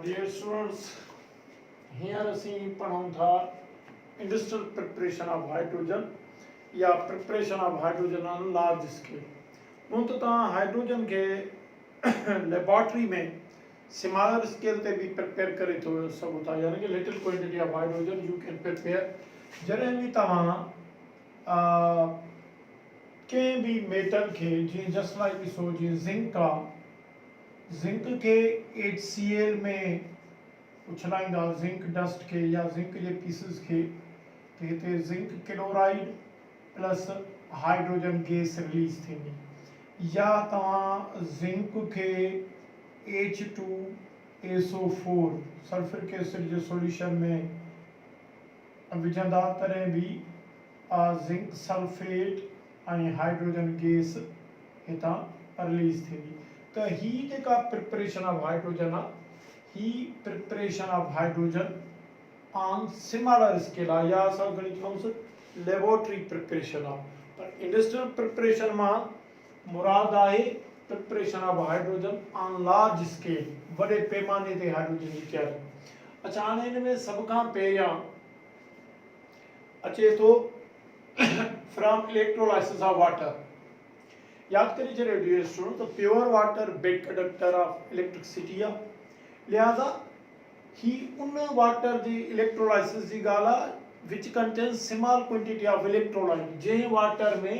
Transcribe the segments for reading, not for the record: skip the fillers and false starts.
Dear students, here ਅਸੀਂ ਪੜ੍ਹਾਉਂ था industrial preparation of hydrogen या preparation of hydrogen on large scale. मुंतता hydrogen के लेबोरेटरी में स्मॉलर स्केल ते भी प्रिपेयर करे तो सघो था, यानी कि little quantity of hydrogen you can prepare जॾहिं भी तव्हां कंहिं भी मेटल के जीअं जस्ट लाइक ॾिसो जीअं ज़िंक आहे, ज़िंक के HCl में उछलाईंदा ज़िंक डस्ट के या ज़िंक जे पीसिस के तो हिते zinc chloride plus hydrogen gas release थींदी, या तव्हां ज़िंक के H2SO4 सल्फ्यूरिक एसिड जे सॉल्यूशन में विझंदा तॾहिं भी ज़िंक सल्फेट ऐं हाइड्रोजन गैस हितां रिलीज थींदी। तो ही जेका प्रिपरेशन ऑफ हाइड्रोजन आहे, ही preparation of hydrogen on smaller scale आहे, या असां घणी चऊंसि लेबोरेटरी प्रिपरेशन आहे। पर इंडस्ट्रियल प्रिपरेशन मां मुराद आहे preparation of hydrogen on large scale, वॾे पैमाने ते हाइड्रोजन जी तयारी। अच्छा, हाणे हिन में सभ खां पहिरियां अचे थो फ्रॉम इलेक्ट्रोलाइसिस ऑफ वाटर। याद करी छॾियो डियर स्टूडेंट, तो pure water big conductor of electricity आहे, लिहाजा ही उन वाटर जी इलेक्ट्रोलाइसिस जी ॻाल्हि आहे which contains small quantity of electrolyte, जंहिं वाटर में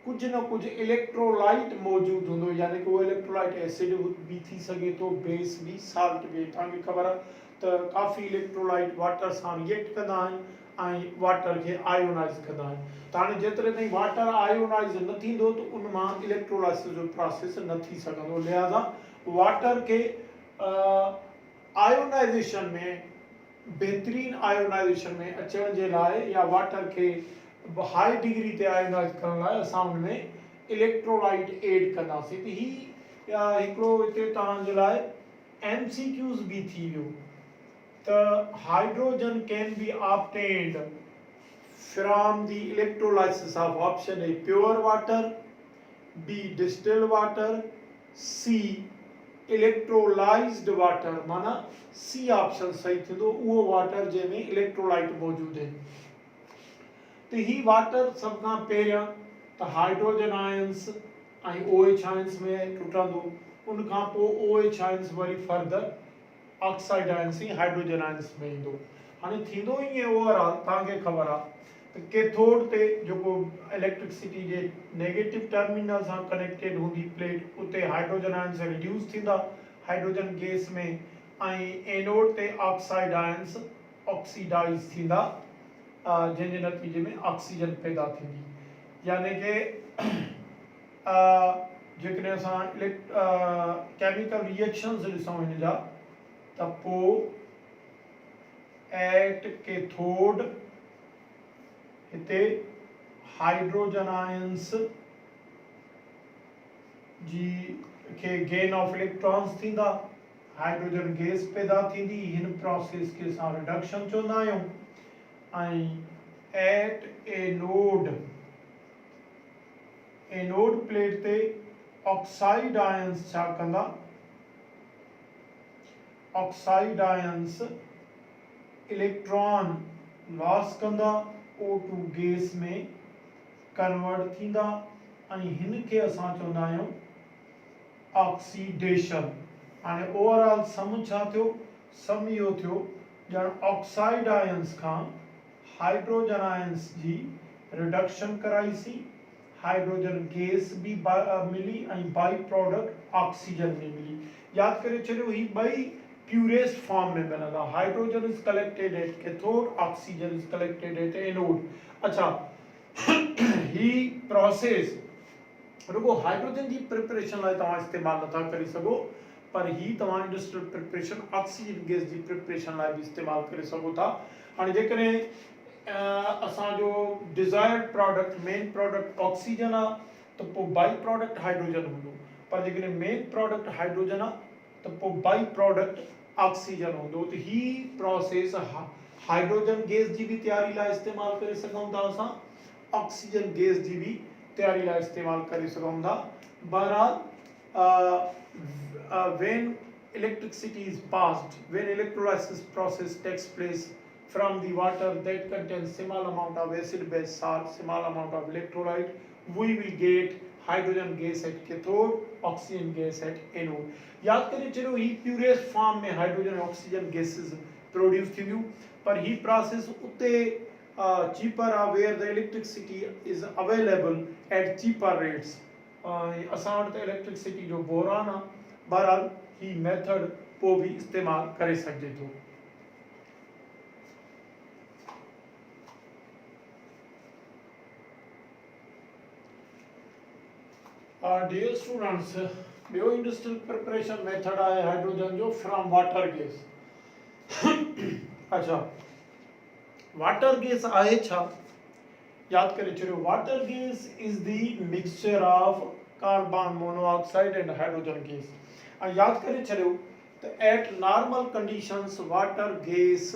कुछ न कुछ इलेक्ट्रोलाइट मौजूद हूंदो, यानी कि वो इलेक्ट्रोलाइट एसिड भी थी सके तो, बेस भी, साल्ट भी। तव्हांखे ख़बर आहे त काफ़ी इलेक्ट्रोलाइट वाटर सां रिएक्ट कंदा आहिनि ऐं वाटर खे आयोनाइज़ कंदा आहिनि। त हाणे जेतिरे ताईं वाटर आयोनाइज़ न थींदो त उन मां इलेक्ट्रोलाइसिस जो प्रोसेस न थी सघंदो, लिहाज़ा वाटर के आयोनाइजेशन में, बेहतरीन आयोनाइजेशन में अचण जे लाइ, या वाटर के हाई डिग्री ते आयोनाइज करण लाइ असां उन में इलेक्ट्रोलाइट एड कंदासीं। त ही हिकिड़ो हिते तव्हांजे लाइ MCQs भी थी वियो त hydrogen can be obtained from the electrolysis of option A pure water, B distilled water, C electrolyzed water, माना C ऑप्शन सही थींदो, उहो वाटर जंहिंमें इलेक्ट्रोलाइट मौजूदु आहिनि। त ही वाटर सभ खां पहिरियां त हाइड्रोजन आयन्स ऐं OH आयन्स में टुटंदो, उन खां पोइ OH ions worry further oxide ions ऐं हाइड्रोजन आयन्स में ईंदो। हाणे थींदो ईअं ओवरऑल, तव्हांखे ख़बर आहे त कैथोड ते जेको इलेक्ट्रिसिटी जे नेगेटिव टर्मिनल सां कनेक्टेड हूंदी प्लेट, उते हाइड्रोजन आयन्स रिड्यूस थींदा हाइड्रोजन गैस में, ऐं एनोड ते ऑक्साइड आयन्स ऑक्सीडाइज थींदा, जंहिंजे नतीजे में ऑक्सीजन पैदा थींदी। यानी कि जेकॾहिं असां केमिकल रिएक्शन्स ॾिसूं हिन जा, त पोइ एट कैथोड हिते हाइड्रोजन आयन्स जी के गेन ऑफ इलेक्ट्रॉन्स थींदा, हाइड्रोजन गैस पैदा थींदी, हिन प्रोसेस के असां रिडक्शन चवंदा आहियूं। ऐं एट एनोड प्लेट ते ऑक्साइड आयन्स छा कंदा, ऑक्साइड आयन्स इलेक्ट्रॉन लॉस कंदा, O2 गैस में कन्वर्ट थींदा, ऐं हिन खे असां चवंदा आहियूं ऑक्सीडेशन। हाणे ओवरऑल सम छा थियो, सम इहो थियो ॼण ऑक्साइड आयन्स खां हाइड्रोजन आयन्स जी रिडक्शन कराईसीं, हाइड्रोजन गैस भी मिली ऐं बाई प्रोडक्ट ऑक्सीजन भी मिली। याद करे छॾियो, ही ॿई प्यूरेस्ट फॉर्म में मिलंदा, hydrogen is collected at cathode, oxygen is collected at anode. अच्छा, ही प्रोसेस रुगो हाइड्रोजन जी प्रिपरेशन लाइ तव्हां इस्तेमालु नथा करे सघो, पर ही तव्हां इंडस्ट्रियल प्रिपरेशन ऑक्सीजन गैस जी प्रिपरेशन लाइ भी इस्तेमालु करे सघो था। हाणे जेकॾहिं असांजो desired product, main product oxygen आहे, त पोइ बाई प्रोडक्ट हाइड्रोजन हूंदो, पर जेकॾहिं मेन प्रोडक्ट हाइड्रोजन आहे त पोइ बाई प्रोडक्ट ऑक्सीजन हूंदो। त ही प्रोसेस हाइड्रोजन गैस जी भी तैयारी लाइ इस्तेमालु करे सघूं था असां, ऑक्सीजन गैस जी भी तैयारी लाइ इस्तेमालु करे सघूं था। बहरहाल when electricity is passed when electrolysis process takes place from the water that contains small amount of acid base salt, small amount of electrolyte, we will get hydrogen gas at cathode, oxygen gas at anode। याद करें चलो ही purest form में hydrogen oxygen gases produce थींदियूं, पर ही process उते cheaper are where the electricity is available at cheaper rates। असां वटि त इलेक्ट्रिसिटी जो बोरान आहे, बहरहाल ही मेथड पोइ बि इस्तेमालु करे सघिजे थो। डियर स्टूडेंट्स, ॿियो इंडस्ट्रियल प्रिपरेशन मेथड आहे हाइड्रोजन जो फ्रॉम वाटर गैस। अच्छा, वाटर गैस आहे छा? याद करे छॾियो, water gas is the mixture of carbon monoxide and hydrogen gas. ऐं याद करे छॾियो त at normal conditions water gas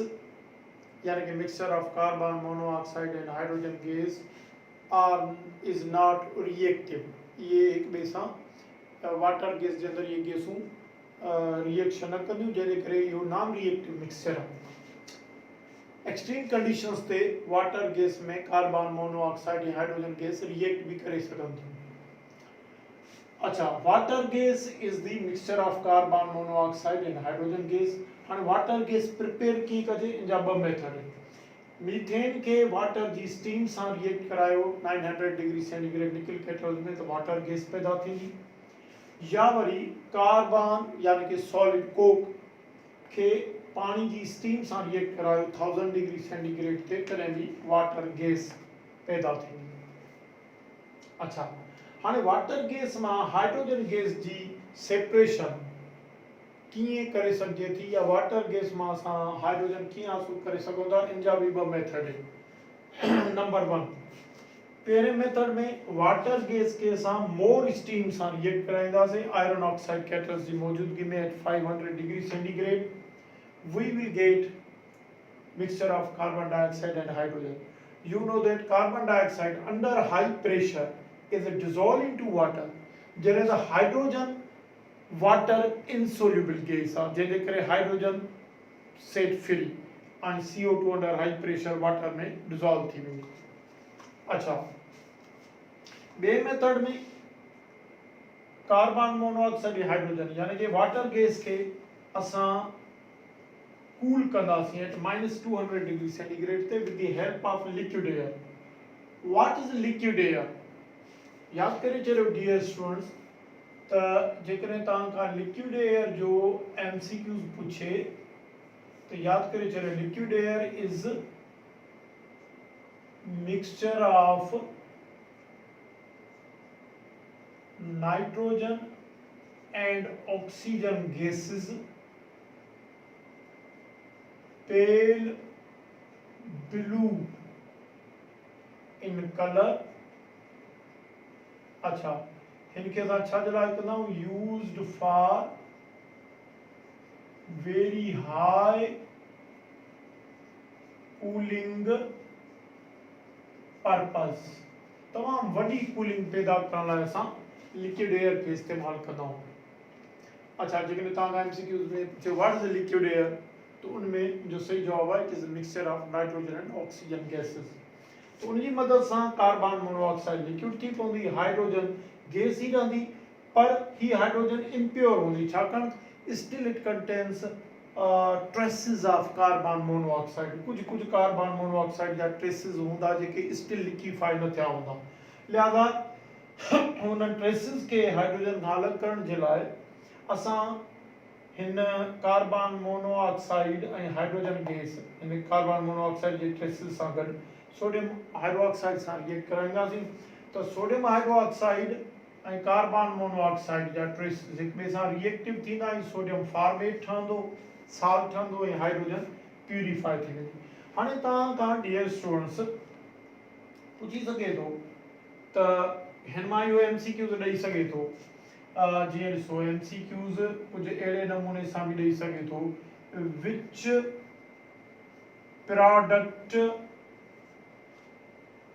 यानी कि mixture of carbon monoxide and hydrogen gas are is not reactive. ये एक ॿिए सां वाटर गैस जे अंदरि ये गैसूं रिएक्शन न कंदियूं, जंहिंजे करे इहो नॉन रिएक्टिव मिक्सचर आहे। एक्सट्रीम कंडीशंस ते वाटर गैस में कार्बन मोनोऑक्साइड या हाइड्रोजन गैस रिएक्ट भी करे सघनि थियूं। अच्छा, water gas is the mixture of carbon monoxide and hydrogen gas. हाणे वाटर गैस प्रिपेयर कीअं कजे, इन जा ॿ मेथड आहिनि। मीथेन के वाटर जी स्टीम सां रिएक्ट करायो 900 डिग्री सेंटीग्रेड निकिल केटल्स में तो वाटर गैस पैदा थींदी, या वरी कार्बन यानी कि सॉलिड कोक के पानी जी स्टीम सां रिएक्ट करायो 1000 डिग्री सेंटीग्रेड ते, तॾहिं बि वाटर गैस पैदा थींदी। अच्छा, हाणे वाटर गैस मां हाइड्रोजन गैस जी सेपरेशन कीअं करे सघिजे थी, या वाटर गैस मां असां हाइड्रोजन कीअं हासिल करे सघूं था, इन जा बि ॿ मेथड आहिनि। नंबर 1, पहिरें मेथड में वाटर गैस के असां मोर स्टीम सां रिएक्ट कराईंदासीं आयरन ऑक्साइड केटल्स जी मौजूदगी में at 500 degree centigrade. we will get mixture of carbon dioxide and hydrogen. You know that carbon dioxide under high pressure is dissolved into water. There is a hydrogen water insoluble gas, जैसे करे hydrogen set free and CO2 under high pressure water में dissolve थी वेंदी। अच्छा, बे method में carbon monoxide hydrogen यानी कि water gas के असां कूल कंदासीं एट -200 डिग्री सेंटीग्रेड ते with the help of liquid air. What is liquid air? याद करे चलो डियर स्टूडेंट्स, त जेकॾहिं तव्हां खां लिक्विड एयर जो MCQs पूछे तो याद करे चलो liquid air is mixture of nitrogen and oxygen gases pale blue in color। अच्छा, इनके साथ छा जलाए कंदा हूं, used for very high cooling purpose. तमाम वडी कूलिंग पैदा करण लाइ असां लिक्विड एयर के इस्तेमाल कंदा हूं। अच्छा, जेकॾहिं तव्हां MCQs में पूछे व्हाट इज लिक्विड एयर, तो उनमें जो सही जवाब है it is mixture of nitrogen and oxygen gases. तो उनकी मदद से कार्बन मोनोऑक्साइड लिक्विड थी पवंदी, हाइड्रोजन गैस ही रहंदी, पर ही हाइड्रोजन इम्प्योर हूंदी, छाकाणि still it contains traces of carbon monoxide. कुछ कुछ कार्बन मोनोऑक्साइड जा ट्रेसिस हूंदा जेके स्टिल लिक्विफाई न थिया हूंदा, लिहाज़ा उन ट्रेसिस के हाइड्रोजन खां अलग करण जे लाइ असां हिन कार्बन मोनोऑक्साइड ऐं हाइड्रोजन गैस, हिन कार्बन मोनोऑक्साइड जे ट्रेसिस सां गॾु सोडियम हाइड्रोक्साइड सां रिएक्ट कराईंदासीं। तो सोडियम हाइड्रोक्साइड ऐं कार्बन मोनोऑक्साइड जा ट्रेसिस हिक ॿिए सां रिएक्टिव थींदा ऐं सोडियम फॉर्मेट ठहंदो, साल्ट ठहंदो ऐं हाइड्रोजन प्यूरिफाई थी वेंदी। हाणे तव्हां खां डियर स्टूडेंट्स पुछी सघे थो त हिन मां इहो MCQs ॾेई सघे थो, जीअं ॾिसो MCQs कुछ अहिड़े नमूने सां भी ॾेई सघे थो, which product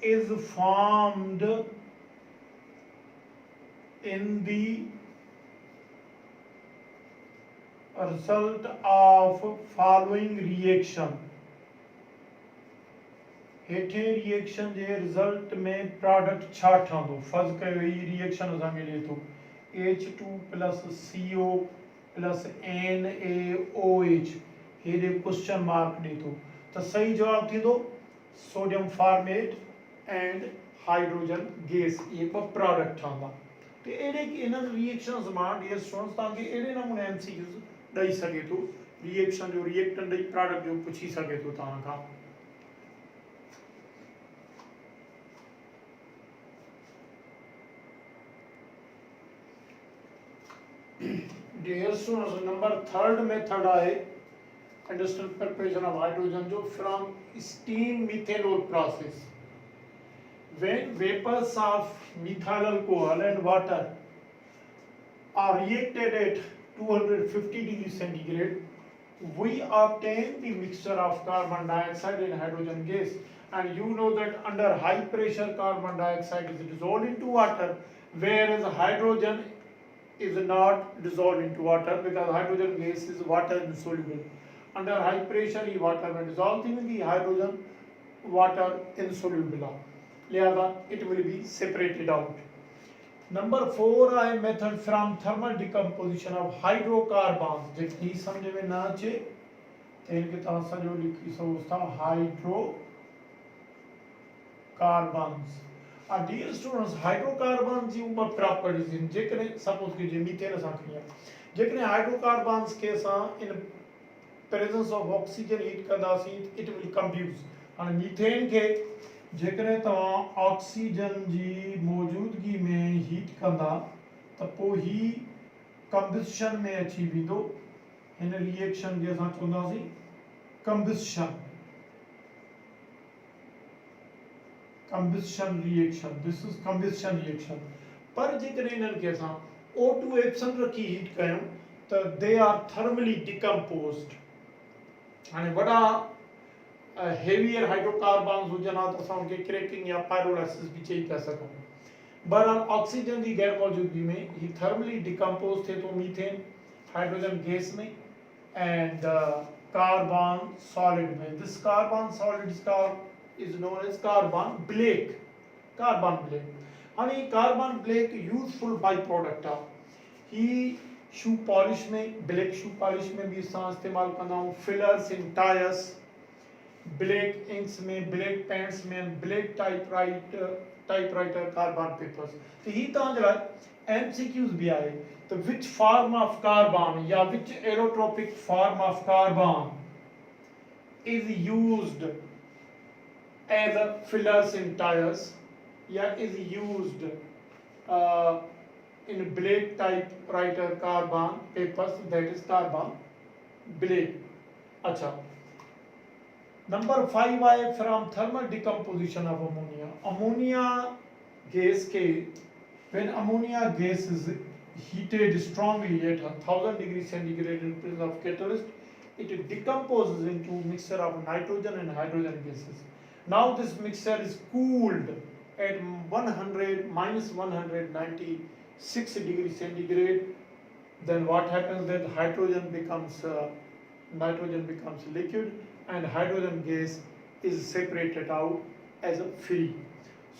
is formed in the result of following reaction. हेठे रिएक्शन जे रिजल्ट में प्रोडक्ट छा ठहंदो फर्ज़ कयो ही रिएक्शन असां मिले थो H2 plus CO plus NaOH हेॾे क्वेश्चन मार्क ॾे थो त सही जवाब थींदो sodium format and hydrogen gas ये ॿ प्रोडक्ट ठहंदा त अहिड़े इन्हनि रिएक्शन्स मां डियर स्टूडेंट्स तव्हांखे अहिड़े नमूने MCQs ॾेई सघे थो रिएक्शन जो रिएक्टेंट ॾेई प्रोडक्ट जो पुछी सघे थो तव्हां खां Dear students, number third method is industrial preparation of hydrogen from steam methanol process. When vapors of methyl alcohol and water are reacted at 250 degrees centigrade, we obtain the mixture of carbon dioxide and hydrogen gas. And you know that under high pressure carbon dioxide is dissolved into water, whereas hydrogen is not dissolved into water because hydrogen gas is water insoluble. Under high pressure, the water will dissolve in the hydrogen water insoluble. Lihaza, it will be separated out. Number 4 I method from thermal decomposition of hydrocarbons. जेकी समझ में ना अचे इनके तव्हां सॼो लिखी सघो था हाइड्रोकार्बन्स Dear students, हाइड्रोकार्बन्स जी ॿ प्रॉपर्टीज आहिनि जेकॾहिं सपोज कीजिए मीथेन असां खणी जेकॾहिं हाइड्रोकार्बन्स खे असां in presence of oxygen heat कंदासीं इट विल कंब्यूज हाणे मीथेन खे जेकॾहिं तव्हां ऑक्सीजन जी मौजूदगी में हीट कंदा त पोइ ही कंबशन में अची वेंदो हिन रिएक्शन खे असां चवंदासीं combustion reaction. This is combustion reaction. पर जेकॾहिं इन्हनि खे असां O2 एब्सेंट रखी हीट कयूं त they are thermally decomposed. हाणे वॾा हेवियर हाइड्रोकार्बन्स हुजनि हा त असां उनखे क्रैकिंग या पायरोलाइसिस बि चई था सघूं बहरहाल ऑक्सीजन जी गैर मौजूदगी में ही थर्मली डिकम्पोज थिए थो मीथेन हाइड्रोजन गैस में एंड कार्बन सॉलिड में this carbon solid is known as carbon black. Carbon black. Honey, carbon black useful byproduct of. He shoe polish में black shoe polish में भी इस्तेमाल करना हूँ fillers in tires, black inks में black pens में black typewriter carbon papers. तो ही तो अंदर MCQs भी आए तो which form of carbon या which allotropic form of carbon is used as a fillers in tires yeah is used in black typewriter carbon papers that is carbon black acha number 5 I from thermal decomposition of ammonia gas ke when ammonia gas is heated strongly at 1000 degrees centigrade in presence of catalyst it decomposes into mixture of nitrogen and hydrogen gases. Now this mixture is cooled at minus 196 degrees centigrade. Then what happens that nitrogen becomes liquid and hydrogen gas is separated out as a free.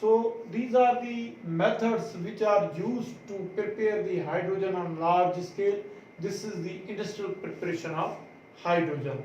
So these are the methods which are used to prepare the hydrogen on large scale. This is the industrial preparation of hydrogen.